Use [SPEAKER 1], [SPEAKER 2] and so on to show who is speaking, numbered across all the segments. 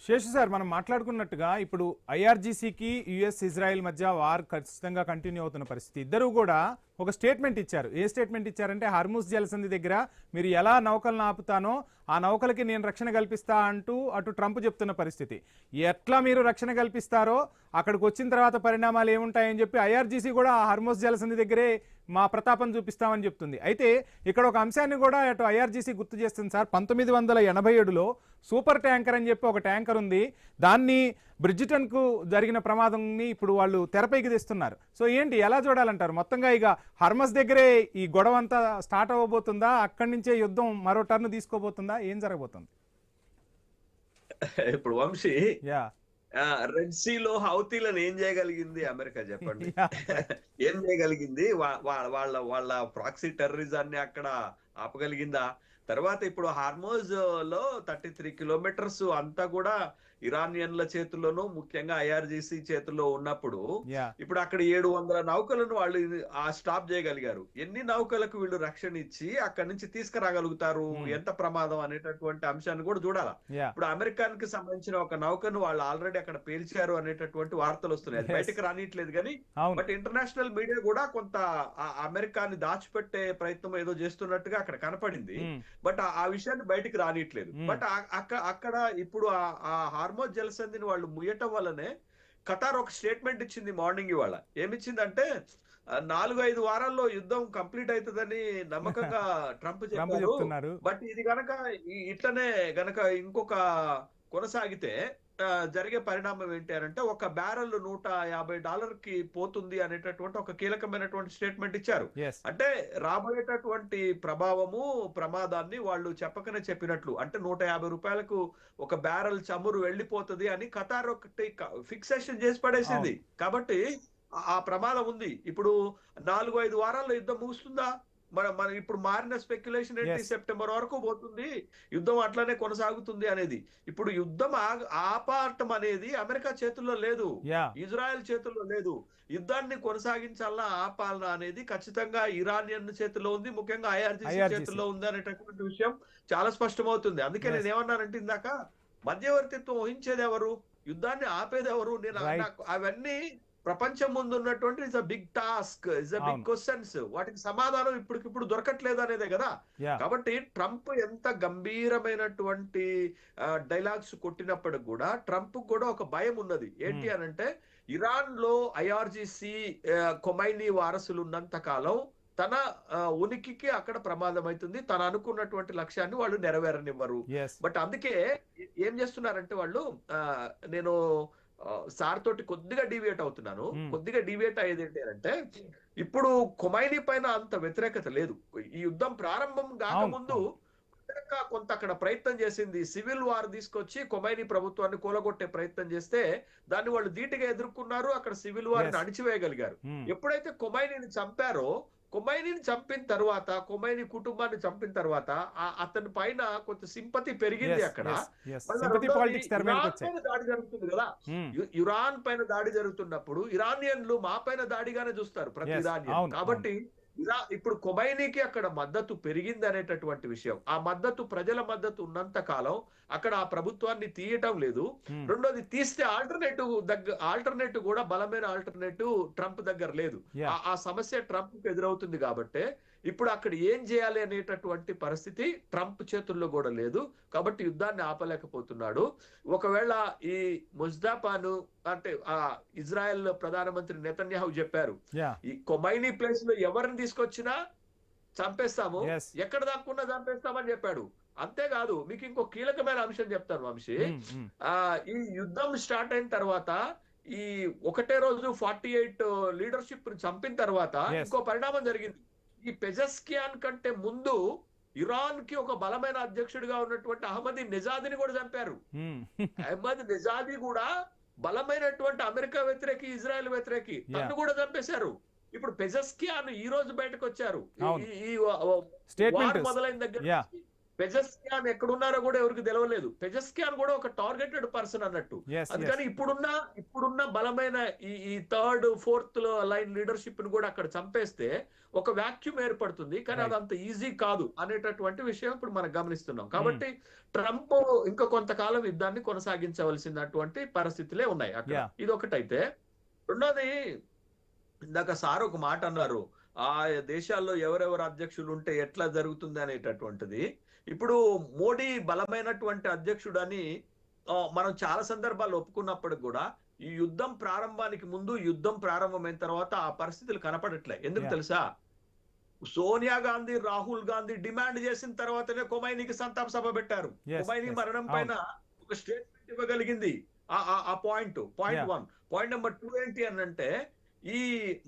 [SPEAKER 1] Seshu sir, మనం మాట్లాడుకున్నట్టుగా ఇప్పుడు ఐఆర్జీసీకి US Israel మధ్య వార్ ఖచ్చితంగా కంటిన్యూ అవుతున్న పరిస్థితి. ఇద్దరు కూడా ఒక స్టేట్మెంట్ ఇచ్చారు. ఏ స్టేట్మెంట్ ఇచ్చారంటే, హర్ముజ్ జలసంధి దగ్గర మీరు ఎలా నౌకలను ఆపుతానో ఆ నౌకలకి నేను రక్షణ కల్పిస్తా అంటూ అటు ట్రంప్ చెప్తున్న పరిస్థితి. ఎట్లా మీరు రక్షణ కల్పిస్తారో అక్కడికి వచ్చిన తర్వాత పరిణామాలు ఏముంటాయని చెప్పి ఐఆర్జీసీ కూడా ఆ హర్ముజ్ జలసంధి దగ్గరే మా ప్రతాపం చూపిస్తామని చెప్తుంది. అయితే ఇక్కడ ఒక అంశాన్ని కూడా అటు ఐఆర్జీసీ గుర్తు చేస్తుంది సార్. 1987లో సూపర్ ట్యాంకర్ అని చెప్పి ఒక ట్యాంకర్ ఉంది. దాన్ని బ్రిడ్జిటన్కు జరిగిన ప్రమాదంని ఇప్పుడు వాళ్ళు తెరపైకి తెస్తున్నారు. సో ఏంటి, ఎలా చూడాలంటారు? మొత్తంగా ఇక హర్మస్ దగ్గరే ఈ గొడవ అంతా స్టార్ట్ అవ్వబోతుందా? అక్కడి నుంచే యుద్ధం మరో టర్న్ తీసుకోబోతుందా? ఏం జరగబోతుంది?
[SPEAKER 2] ఇప్పుడు వంశీ,
[SPEAKER 1] యా
[SPEAKER 2] రెడ్ సీలో హౌతీలను ఏం చేయగలిగింది అమెరికా? చెప్పండి. ఏం చేయగలిగింది? వాళ్ళ వాళ్ళ ప్రాక్సీ టెర్రరిజాన్ని అక్కడ ఆపగలిగిందా? తర్వాత ఇప్పుడు హార్మోజ్ లో 33 కిలోమీటర్స్ అంతా కూడా ఇరానియన్ల చేతుల్లోనూ, ముఖ్యంగా ఐఆర్జీసీ చేతుల్లో ఉన్నప్పుడు ఇప్పుడు అక్కడ 700 నౌకలను వాళ్ళు స్టాప్ చేయగలిగారు. ఎన్ని నౌకలకు వీళ్ళు రక్షణ ఇచ్చి అక్కడి నుంచి తీసుకురాగలుగుతారు, ఎంత ప్రమాదం అనేటటువంటి అంశాన్ని కూడా చూడాలా. ఇప్పుడు అమెరికానికి సంబంధించిన ఒక నౌకను వాళ్ళు ఆల్రెడీ అక్కడ పేల్చారు అనేటటువంటి వార్తలు వస్తున్నాయి. అది బయటకు రానిట్లేదు కానీ, బట్ ఇంటర్నేషనల్ మీడియా కూడా కొంత అమెరికాని దాచిపెట్టే ప్రయత్నం ఏదో చేస్తున్నట్టుగా అక్కడ కనపడింది. బట్ ఆ విషయాన్ని బయటికి రానిట్లేదు. బట్ అక్కడ ఇప్పుడు ఆ హార్మోజ్ జలసంధిని వాళ్ళు ముయ్యటం వల్లనే ఖతార్ ఒక స్టేట్మెంట్ ఇచ్చింది మార్నింగ్. ఇవాళ ఏమిచ్చిందంటే, 4-5 వారాల్లో యుద్ధం కంప్లీట్ అవుతుందని నమ్మకంగా ట్రంప్ చెప్పారు. బట్ ఇది గనక ఇట్లనే గనక ఇంకొక కొనసాగితే జరిగే పరిణామం ఏంటి అంటే, ఒక బ్యారెల్ $150 పోతుంది అనేటటువంటి ఒక కీలకమైనటువంటి స్టేట్మెంట్ ఇచ్చారు. అంటే రాబోయేటటువంటి ప్రభావము, ప్రమాదాన్ని వాళ్ళు చెప్పకనే చెప్పినట్లు. అంటే $150 ఒక బ్యారెల్ చమురు వెళ్ళిపోతుంది అని ఖతార్ ఒకటి ఫిక్సేషన్ చేసి పడేసింది. కాబట్టి ఆ ప్రమాదం ఉంది. ఇప్పుడు 4-5 వారాల్లో యుద్ధం ముగుస్తుందా? మన ఇప్పుడు మారిన స్పెక్యులేషన్ ఏంటి? సెప్టెంబర్ వరకు పోతుంది యుద్ధం, అట్లానే కొనసాగుతుంది అనేది. ఇప్పుడు యుద్ధం ఆపటం అనేది అమెరికా చేతుల్లో లేదు, ఇజ్రాయెల్ చేతుల్లో లేదు. యుద్ధాన్ని కొనసాగించాలన్నా ఆపాలనా అనేది ఖచ్చితంగా ఇరానియన్ చేతిలో ఉంది, ముఖ్యంగా ఐఆర్జీసీ చేతుల్లో ఉంది అనేటటువంటి విషయం చాలా స్పష్టమవుతుంది. అందుకే నేను ఏమన్నానంటే ఇందాక, మధ్యవర్తిత్వం వహించేది ఎవరు, యుద్ధాన్ని ఆపేది ఎవరు? అవన్నీ ప్రపంచం ముందు ఉన్నటువంటి it's a big task, it's a big questions. వాటికి సమాధానం ఇప్పటికిప్పుడు దొరకట్లేదు అనేదే కదా. కాబట్టి ట్రంప్ ఎంత గంభీరమైనటువంటి డైలాగ్స్ కొట్టినప్పటికి కూడా ట్రంప్ కూడా ఒక భయం ఉన్నది. ఏంటి అనంటే, ఇరాన్ లో ఐఆర్జీసీ ఖొమైనీ వారసులు ఉన్నంత కాలం తన ఉనికికి అక్కడ ప్రమాదం అవుతుంది, తను అనుకున్నటువంటి లక్ష్యాన్ని వాళ్ళు నెరవేరనివ్వరు. బట్ అందుకే ఏం చేస్తున్నారంటే వాళ్ళు, నేను సార్ తోటి కొద్దిగా డీవియేట్ అవుతున్నాను. కొద్దిగా డీవియేట్ అయ్యేది ఏంటి అంటే, ఇప్పుడు ఖొమైనీ పైన అంత వ్యతిరేకత లేదు. ఈ యుద్ధం ప్రారంభం కాకముందు కొంత అక్కడ ప్రయత్నం చేసింది, సివిల్ వార్ తీసుకొచ్చి ఖొమైనీ ప్రభుత్వాన్ని కూలగొట్టే ప్రయత్నం చేస్తే దాన్ని వాళ్ళు ధీటుగా ఎదుర్కొన్నారు. అక్కడ సివిల్ వార్ ని అణిచివేయగలిగారు. ఎప్పుడైతే ఖొమైనీని చంపారో, ఖొమైనీని చంపిన తర్వాత, ఖొమైనీ కుటుంబాన్ని చంపిన తర్వాత అతని పైన కొంత సింపతి పెరిగింది. అక్కడ దాడి జరుగుతుంది కదా, ఇరాన్ పైన దాడి జరుగుతున్నప్పుడు ఇరానియన్లు మా పైన దాడిగానే చూస్తారు ప్రతి ఇరానియన్. కాబట్టి ఇప్పుడు ఖొమైనీకి అక్కడ మద్దతు పెరిగింది అనేటటువంటి విషయం. ఆ మద్దతు, ప్రజల మద్దతు ఉన్నంత కాలం అక్కడ ఆ ప్రభుత్వాన్ని తీయటం లేదు. రెండోది, తీస్తే ఆల్టర్నేటివ్ కూడా బలమైన ఆల్టర్నేటివ్ ట్రంప్ దగ్గర లేదు. ఆ సమస్య ట్రంప్ ఎదురవుతుంది. కాబట్టి ఇప్పుడు అక్కడ ఏం చేయాలి అనేటటువంటి పరిస్థితి ట్రంప్ చేతుల్లో కూడా లేదు. కాబట్టి యుద్ధాన్ని ఆపలేకపోతున్నాడు. ఒకవేళ ఈ ముజ్దాపాను అంటే ఇజ్రాయెల్ ప్రధానమంత్రి నెతన్యాహు చెప్పారు, ఈ ఖొమైనీ ప్లేస్ లో ఎవరిని తీసుకొచ్చినా చంపేస్తాము, ఎక్కడ దాక్కున్నా చంపేస్తామని చెప్పాడు. అంతేకాదు, మీకు ఇంకో కీలకమైన అంశం చెప్తాను వంశీ. ఈ యుద్ధం స్టార్ట్ అయిన తర్వాత ఈ ఒకటే రోజు 48 లీడర్షిప్ చంపిన తర్వాత ఇంకో పరిణామం జరిగింది. ఈ పెజెస్కియాన్ కంటే ముందు ఇరాన్ కి ఒక బలమైన అధ్యక్షుడిగా ఉన్నటువంటి అహ్మదీ నెజాదిని కూడా చంపారు. అహ్మద్ నెజాది కూడా బలమైనటువంటి అమెరికా వ్యతిరేకి, ఇజ్రాయెల్ వ్యతిరేకి, తను కూడా చంపేశారు. ఇప్పుడు పెజెస్కియాన్ ఈ రోజు బయటకు వచ్చారు. ఈ మొదలైన దగ్గర పెజెస్కియాన్ ఎక్కడున్నారో కూడా ఎవరికి తెలవలేదు. పెజెస్కియాన్ కూడా ఒక టార్గెటెడ్ పర్సన్ అన్నట్టు. అందుకని ఇప్పుడున్న బలమైన ఈ థర్డ్ ఫోర్త్ లైన్ లీడర్షిప్ ని కూడా అక్కడ చంపేస్తే ఒక వాక్యూమ్ ఏర్పడుతుంది. కానీ అది అంత ఈజీ కాదు అనేటటువంటి విషయం ఇప్పుడు మనం గమనిస్తున్నాం. కాబట్టి ట్రంప్ ఇంకా కొంతకాలం యుద్ధాన్ని కొనసాగించవలసినటువంటి పరిస్థితులే ఉన్నాయి అక్కడ. ఇది ఒకటైతే, రెండోది ఇందాక సార్ ఒక మాట అన్నారు, ఆ దేశాల్లో ఎవరెవరు అధ్యక్షులు ఉంటే ఎట్లా జరుగుతుంది అనేటటువంటిది. ఇప్పుడు మోడీ బలమైనటువంటి అధ్యక్షుడని మనం చాలా సందర్భాలు ఒప్పుకున్నప్పటికి కూడా ఈ యుద్ధం ప్రారంభానికి ముందు, యుద్ధం ప్రారంభమైన తర్వాత ఆ పరిస్థితులు కనపడట్లే. ఎందుకు తెలుసా? సోనియా గాంధీ, రాహుల్ గాంధీ డిమాండ్ చేసిన తర్వాతనే కొమైనీకి సంతాప సభ పెట్టారు. కొమైనీ మరణం పైన ఒక స్టేట్మెంట్ ఇవ్వగలిగింది. ఆ పాయింట్ 1. పాయింట్ నెంబర్ 2 ఏంటి అని అంటే, ఈ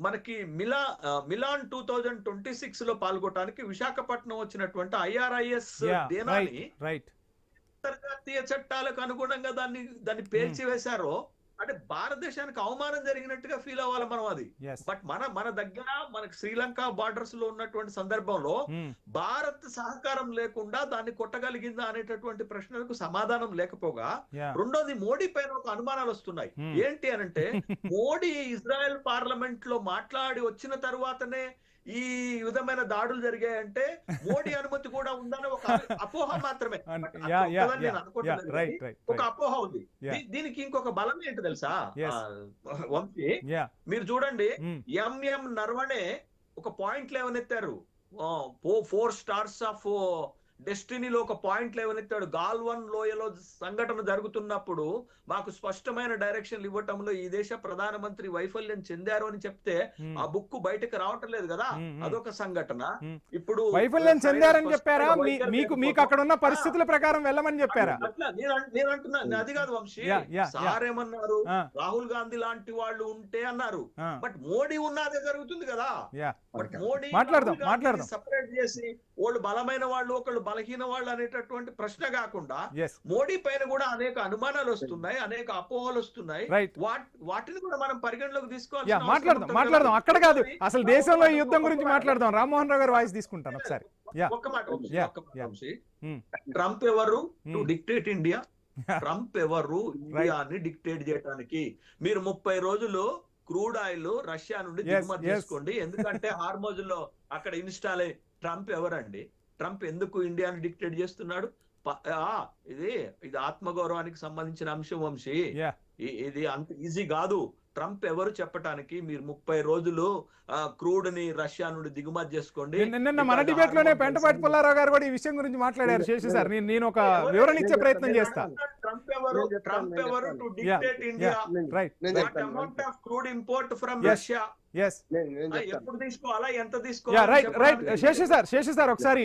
[SPEAKER 2] మనకి మిలాన్ 2026 లో పాల్గొనడానికి విశాఖపట్నం వచ్చినటువంటి IRIS దేనాని అంతర్జాతీయ చట్టాలకు అనుగుణంగా దాన్ని పేల్చివేశారో, అంటే భారతదేశానికి అవమానం జరిగినట్టుగా ఫీల్ అవ్వాలి మనం అది. బట్ మన దగ్గర మనకి శ్రీలంక బార్డర్స్ లో ఉన్నటువంటి సందర్భంలో భారత్ సహకారం లేకుండా దాన్ని కొట్టగలిగిందా అనేటటువంటి ప్రశ్నలకు సమాధానం లేకపోగా, రెండోది మోడీ పైన ఒక అనుమానాలు వస్తున్నాయి. ఏంటి అనంటే, మోడీ ఇజ్రాయెల్ పార్లమెంట్ లో మాట్లాడి వచ్చిన తర్వాతనే ఈ విధమైన దాడులు జరిగాయంటే మోడీ అనుమతి కూడా ఉందని ఒక అపోహ మాత్రమే, ఒక అపోహ ఉంది. దీనికి ఇంకొక బలం ఏంటి తెలుసా వంశీ? మీరు చూడండి, ఎంఎం నర్వణే ఒక పాయింట్ లేవనెత్తారు. 4 స్టార్స్ ఆఫ్ డెస్టినీలో ఒక పాయింట్ లేవనెత్తాడు. గాల్వన్ లోయలో సంఘటన జరుగుతున్నప్పుడు మాకు స్పష్టమైన డైరెక్షన్లు ఇవ్వటంలో ఈ దేశ ప్రధానమంత్రి వైఫల్యం చెందారు అని చెప్తే ఆ బుక్ బయటకు రావటం లేదు కదా, అదొక సంఘటన. ఇప్పుడు
[SPEAKER 1] వైఫల్యం చెందారని చెప్పారా? మీకు అక్కడ ఉన్న పరిస్థితుల ప్రకారం వెళ్ళమని చెప్పారా?
[SPEAKER 2] అట్లా నేను అంటున్నా, అది కాదు వంశీ. సార్ ఏమన్నారు, రాహుల్ గాంధీ లాంటి వాళ్ళు ఉంటే అన్నారు. బట్ మోడీ ఉన్నదే జరుగుతుంది కదా. బట్ మోడీ మాట్లాడదాం సపరేట్ చేసి వాళ్ళు బలమైన వాళ్ళు, ఒకళ్ళు బలహీన వాళ్ళు అనేటటువంటి ప్రశ్న కాకుండా మోడీ పైన కూడా అనేక అనుమానాలు వస్తున్నాయి, అనేక అపోహలు వస్తున్నాయి. వాటిని కూడా మనం పరిగణలోకి తీసుకోవాలి.
[SPEAKER 1] మాట్లాడదాం అక్కడ కాదు, అసలు దేశంలో ఈ యుద్ధం గురించి మాట్లాడదాం. రామ్మోహన్ రావు గారు వాయిస్ తీసుకుంటాను ఒకసారి.
[SPEAKER 2] ఒక్క మాట, ట్రంప్ ఎవరు టు డిక్టేట్ ఇండియా? ట్రంప్ ఎవరు ఇండియాని డిక్టేట్ చేయడానికి? మీరు 30 రోజులు క్రూడ్ ఆయిల్ రష్యా నుండి దిగుమతి చేసుకోండి, ఎందుకంటే హార్మోజ్ లో అక్కడ ఇన్స్టాల్ అయ్యి. ట్రంప్ ఎవరండి? ట్రంప్ ఎందుకు ఇండియాని డిక్టేట్ చేస్తున్నాడు? ఇది ఆత్మగౌరవానికి సంబంధించిన అంశం వంశీ. ఇది అంత ఈజీ కాదు. ట్రంప్ ఎవరు చెప్పడానికి? మీరు 30 రోజులు క్రూడ్ ని రష్యా నుండి దిగుమతి చేసుకోండి.
[SPEAKER 1] నిన్న మన డిబేట్ లోనే పెంటపాటి పుల్లారావు గారు కూడా ఈ విషయం గురించి మాట్లాడారు. శేషు సార్, నేను ఒక వివరణ ఇచ్చే ప్రయత్నం చేస్తా.
[SPEAKER 2] ట్రంప్ ఎవరు to dictate India? What amount of crude import from Russia? ఎప్పుడు తీసుకోవాలా, ఎంత తీసుకోవాలా?
[SPEAKER 1] శేషు సార్ ఒకసారి